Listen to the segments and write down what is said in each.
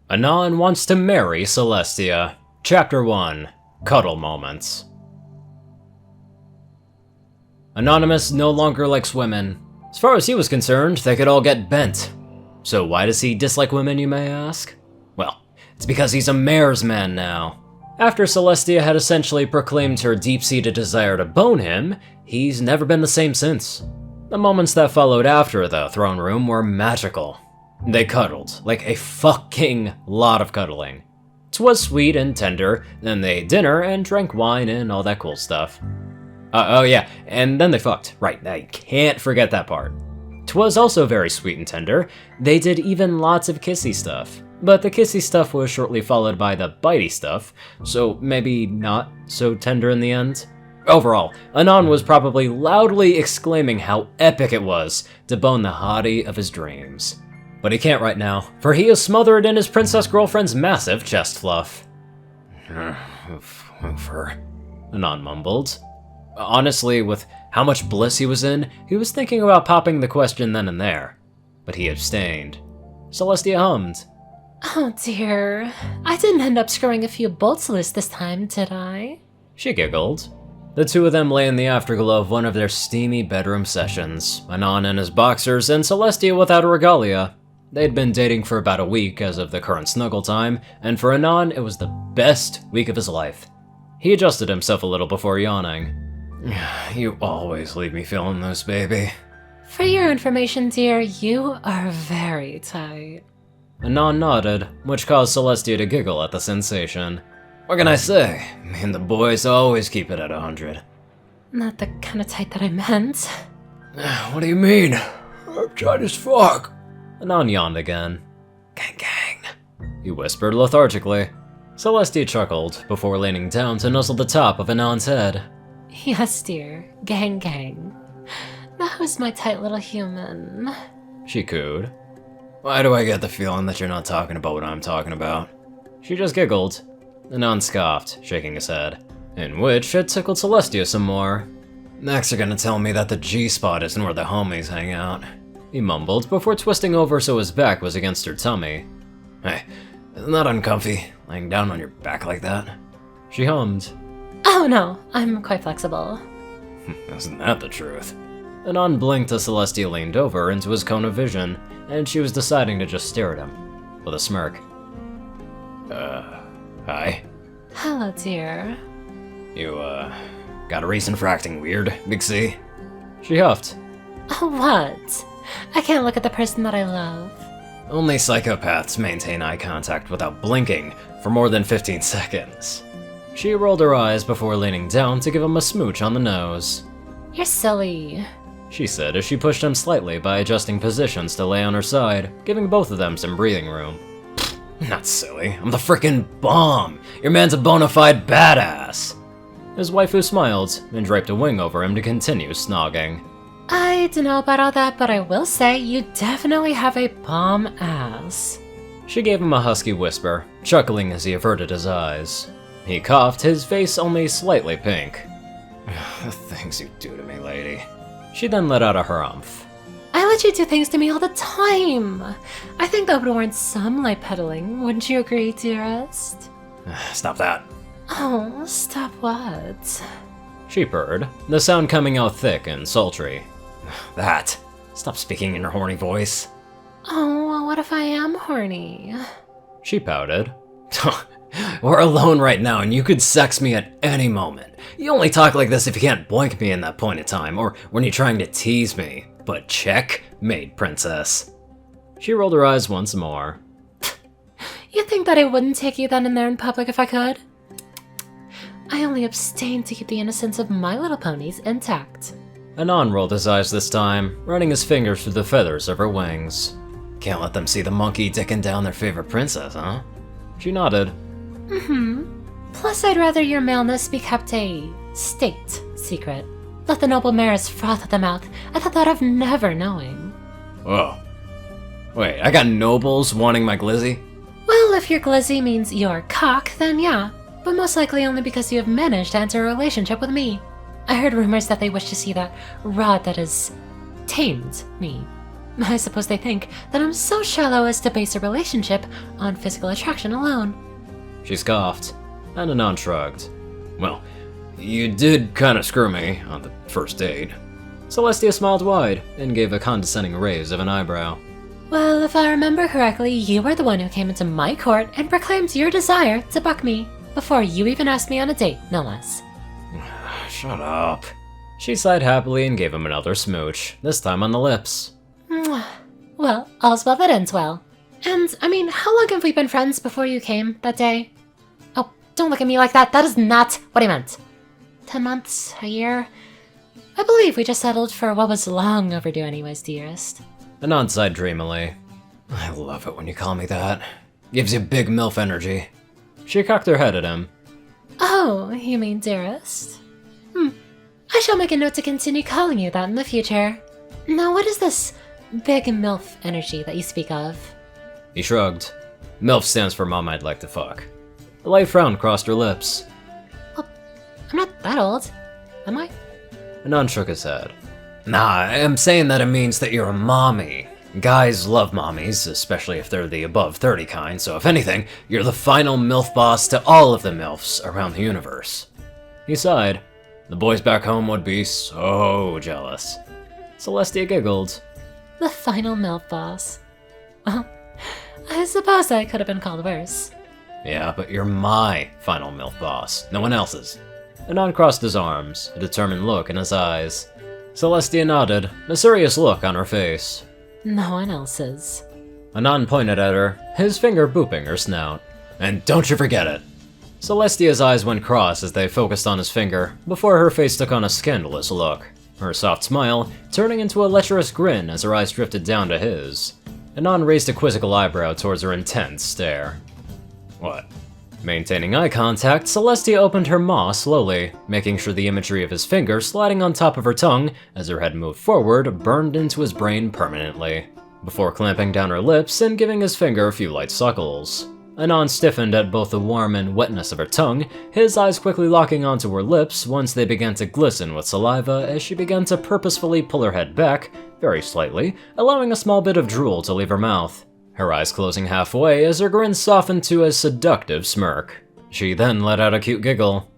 Anon wants to marry Celestia. Chapter 1. Cuddle Moments. Anonymous no longer likes women. As far as he was concerned, they could all get bent. So why does he dislike women, you may ask? Well, it's because he's a mayor's man now. After Celestia had essentially proclaimed her deep-seated desire to bone him, he's never been the same since. The moments that followed after the throne room were magical. They cuddled, like a fucking lot of cuddling. 'Twas sweet and tender, then they ate dinner and drank wine and all that cool stuff. Oh yeah, and then they fucked. Right, I can't forget that part. 'Twas also very sweet and tender. They did even lots of kissy stuff. But the kissy stuff was shortly followed by the bitey stuff, so maybe not so tender in the end. Overall, Anon was probably loudly exclaiming how epic it was to bone the hottie of his dreams. But he can't right now, for he is smothered in his princess girlfriend's massive chest fluff. Anon mumbled. Honestly, with how much bliss he was in, he was thinking about popping the question then and there. But he abstained. Celestia hummed. Oh dear, I didn't end up screwing a few bolts loose this time, did I? She giggled. The two of them lay in the afterglow of one of their steamy bedroom sessions, Anon in his boxers and Celestia without a regalia. They'd been dating for about a week as of the current snuggle time, and for Anon it was the best week of his life. He adjusted himself a little before yawning. You always leave me feeling loose, baby. For your information, dear, you are very tight. Anon nodded, which caused Celestia to giggle at the sensation. What can I say? Me and the boys always keep it at 100. Not the kind of tight that I meant. What do you mean? I'm tight as fuck. Anon yawned again. Gang gang, he whispered lethargically. Celestia chuckled before leaning down to nuzzle the top of Anon's head. Yes, dear. Gang gang. Now who's my tight little human? She cooed. Why do I get the feeling that you're not talking about what I'm talking about? She just giggled. Anon scoffed, shaking his head, in which it tickled Celestia some more. Next you're gonna tell me that the G-spot isn't where the homies hang out, he mumbled before twisting over so his back was against her tummy. Hey, isn't that uncomfy, laying down on your back like that? She hummed. Oh no, I'm quite flexible. Isn't that the truth? Anon blinked as Celestia leaned over into his cone of vision, and she was deciding to just stare at him, with a smirk. Hi. Hello, dear. You, got a reason for acting weird, Big C? She huffed. What? I can't look at the person that I love. Only psychopaths maintain eye contact without blinking for more than 15 seconds. She rolled her eyes before leaning down to give him a smooch on the nose. You're silly, she said as she pushed him slightly by adjusting positions to lay on her side, giving both of them some breathing room. Not silly, I'm the frickin' bomb! Your man's a bona fide badass! His waifu smiled and draped a wing over him to continue snogging. I don't know about all that, but I will say you definitely have a bomb ass. She gave him a husky whisper, chuckling as he averted his eyes. He coughed, his face only slightly pink. The things you do to me, lady. She then let out a harumph. I let you do things to me all the time. I think that would warrant some light peddling, wouldn't you agree, dearest? Stop that. Oh, stop what? She purred, the sound coming out thick and sultry. That. Stop speaking in your horny voice. Oh, well, what if I am horny? She pouted. We're alone right now and you could sex me at any moment. You only talk like this if you can't boink me in that point in time, or when you're trying to tease me. But checkmate, princess. She rolled her eyes once more. You think that I wouldn't take you then and there in public if I could? I only abstain to keep the innocence of my little ponies intact. Anon rolled his eyes this time, running his fingers through the feathers of her wings. Can't let them see the monkey dicking down their favorite princess, huh? She nodded. Plus, I'd rather your maleness be kept a state secret. Let the noble mares froth at the mouth at the thought of never knowing. Whoa. Wait, I got nobles wanting my glizzy? Well, if your glizzy means your cock, then yeah. But most likely only because you have managed to enter a relationship with me. I heard rumors that they wish to see that rod that has tamed me. I suppose they think that I'm so shallow as to base a relationship on physical attraction alone. She scoffed, and Anon shrugged. Well, you did kinda screw me on the first date. Celestia smiled wide and gave a condescending raise of an eyebrow. Well, if I remember correctly, you were the one who came into my court and proclaimed your desire to buck me, before you even asked me on a date, no less. Shut up. She sighed happily and gave him another smooch, this time on the lips. Well, all's well that ends well. And, I mean, how long have we been friends before you came that day? Oh, don't look at me like that, that is not what I meant. 10 months? A year? I believe we just settled for what was long overdue anyways, dearest. Anon sighed dreamily. I love it when you call me that. Gives you big MILF energy. She cocked her head at him. Oh, you mean dearest? I shall make a note to continue calling you that in the future. Now, what is this big MILF energy that you speak of? He shrugged. MILF stands for Mom I'd Like to Fuck. A light frown crossed her lips. Well, I'm not that old, am I? Anon shook his head. Nah, I'm saying that it means that you're a mommy. Guys love mommies, especially if they're the above 30 kind, so if anything, you're the final MILF boss to all of the MILFs around the universe. He sighed. The boys back home would be so jealous. Celestia giggled. The final MILF boss. Well, I suppose that could have been called worse. Yeah, but you're my final MILF boss, no one else's. Anon crossed his arms, a determined look in his eyes. Celestia nodded, a serious look on her face. No one else's. Anon pointed at her, his finger booping her snout. And don't you forget it! Celestia's eyes went cross as they focused on his finger, before her face took on a scandalous look, her soft smile turning into a lecherous grin as her eyes drifted down to his. Anon raised a quizzical eyebrow towards her intense stare. What? Maintaining eye contact, Celestia opened her maw slowly, making sure the imagery of his finger sliding on top of her tongue as her head moved forward burned into his brain permanently, before clamping down her lips and giving his finger a few light suckles. Anon stiffened at both the warmth and wetness of her tongue, his eyes quickly locking onto her lips once they began to glisten with saliva as she began to purposefully pull her head back, very slightly, allowing a small bit of drool to leave her mouth. Her eyes closing halfway as her grin softened to a seductive smirk. She then let out a cute giggle.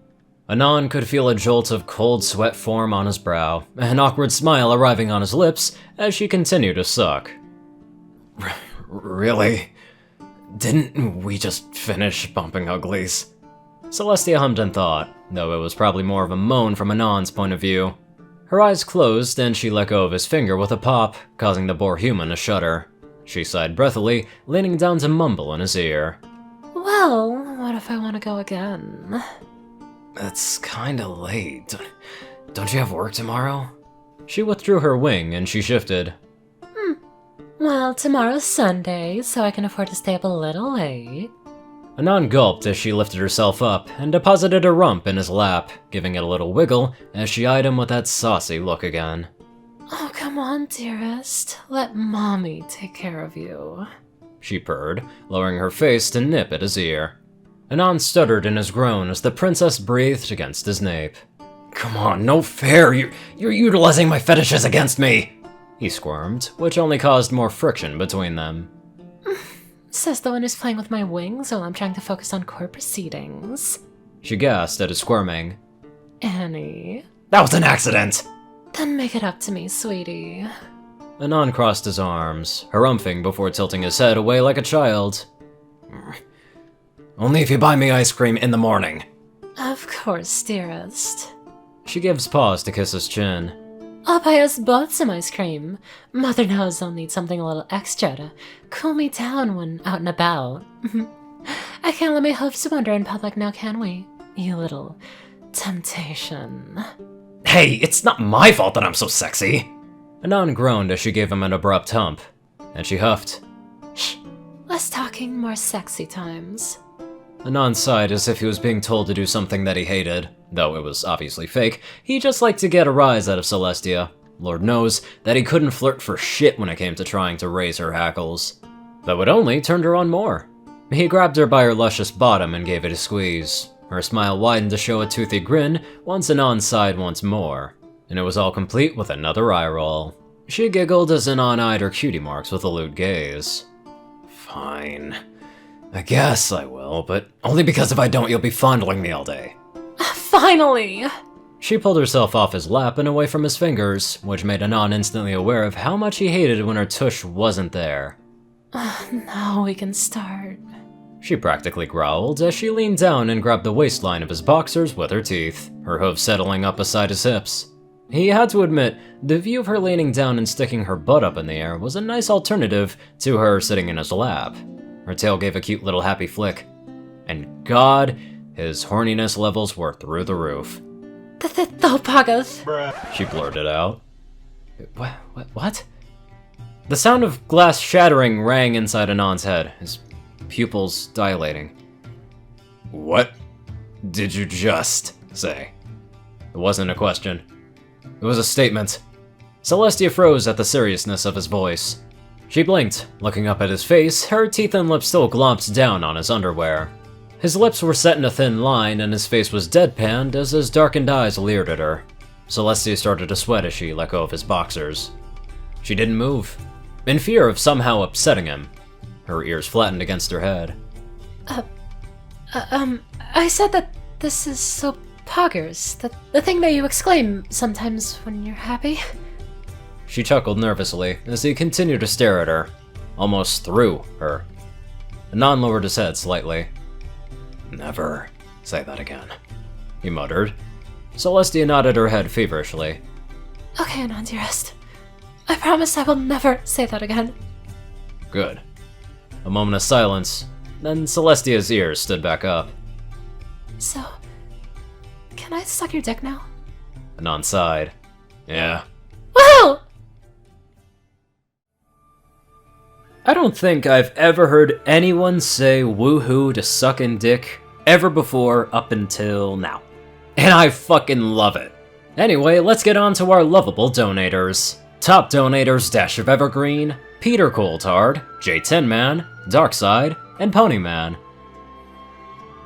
Anon could feel a jolt of cold sweat form on his brow, an awkward smile arriving on his lips as she continued to suck. Really? Didn't we just finish bumping uglies? Celestia hummed in thought, though it was probably more of a moan from Anon's point of view. Her eyes closed and she let go of his finger with a pop, causing the boar human to shudder. She sighed breathily, leaning down to mumble in his ear. Well, what if I want to go again? It's kinda late. Don't you have work tomorrow? She withdrew her wing and she shifted. Well, tomorrow's Sunday, so I can afford to stay up a little late. Anon gulped as she lifted herself up and deposited her rump in his lap, giving it a little wiggle as she eyed him with that saucy look again. Oh, come on, dearest. Let Mommy take care of you. She purred, lowering her face to nip at his ear. Anon stuttered in his groan as the princess breathed against his nape. Come on, no fair! You're utilizing my fetishes against me! He squirmed, which only caused more friction between them. Says the one who's playing with my wings while I'm trying to focus on court proceedings. She gasped at his squirming. Annie. That was an accident! Then make it up to me, sweetie. Anon crossed his arms, harumphing before tilting his head away like a child. Only if you buy me ice cream in the morning. Of course, dearest. She gives pause to kiss his chin. I'll buy us both some ice cream. Mother knows I'll need something a little extra to cool me down when out and about. I can't let my hopes wander in public now, can we? You little temptation. Hey, it's not my fault that I'm so sexy! Anon groaned as she gave him an abrupt hump, and she huffed. Shh, less talking, more sexy times. Anon sighed as if he was being told to do something that he hated. Though it was obviously fake, he just liked to get a rise out of Celestia. Lord knows that he couldn't flirt for shit when it came to trying to raise her hackles. Though it only turned her on more. He grabbed her by her luscious bottom and gave it a squeeze. Her smile widened to show a toothy grin once Anon sighed once more, and it was all complete with another eye roll. She giggled as Anon eyed her cutie marks with a lewd gaze. Fine. I guess I will, but only because if I don't, you'll be fondling me all day. Finally! She pulled herself off his lap and away from his fingers, which made Anon instantly aware of how much he hated when her tush wasn't there. Now we can start. She practically growled as she leaned down and grabbed the waistline of his boxers with her teeth, her hooves settling up beside his hips. He had to admit, the view of her leaning down and sticking her butt up in the air was a nice alternative to her sitting in his lap. Her tail gave a cute little happy flick. And God, his horniness levels were through the roof. Pagos. She blurted out. What? The sound of glass shattering rang inside Anon's head, his pupils dilating. What did you just say? It wasn't a question. It was a statement. Celestia froze at the seriousness of his voice. She blinked, looking up at his face, her teeth and lips still glomped down on his underwear. His lips were set in a thin line, and his face was deadpanned as his darkened eyes leered at her. Celestia started to sweat as she let go of his boxers. She didn't move, in fear of somehow upsetting him. Her ears flattened against her head. I said that this is so poggers, the thing that you exclaim sometimes when you're happy. She chuckled nervously as he continued to stare at her, almost through her. Anon lowered his head slightly. Never say that again, he muttered. Celestia nodded her head feverishly. Okay, Anon, dearest. I promise I will never say that again. Good. A moment of silence, then Celestia's ears stood back up. So, can I suck your dick now? Anon sighed. Yeah. Wow! I don't think I've ever heard anyone say woohoo to sucking dick ever before up until now. And I fucking love it. Anyway, let's get on to our lovable donators. Top donators Dash of Evergreen, Peter Coulthard, J10 Man, Darkside, and Ponyman.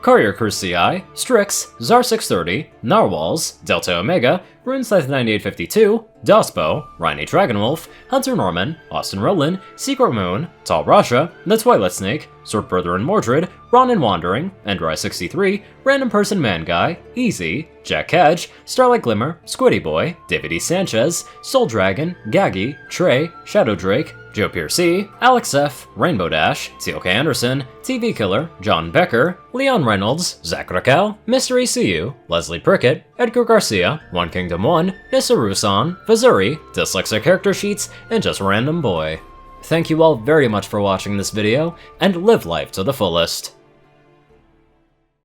CourierCruz CI, Strix, Zar630, Narwhals, Delta Omega, RuneScythe9852, Dospo, Rhiny Dragonwolf, Hunter Norman, Austin Rowland, Secret Moon, Tall Rasha, The Twilight Snake, Sword Brother and Mordred, Ronin Wandering, Endrai63, Random Person Man Guy, Easy, Jack Hedge, Starlight Glimmer, Squiddy Boy, David E. Sanchez, Soul Dragon, Gaggy, Trey, Shadow Drake, Joe Piercy, Alex F., Rainbow Dash, TLK Anderson, TV Killer, John Becker, Leon Reynolds, Zach Raquel, Mr. ECU, Leslie Prickett, Edgar Garcia, One Kingdom 1, Nissa Rusan, Vazuri, Dyslexic Character Sheets, and Just Random Boy. Thank you all very much for watching this video, and live life to the fullest.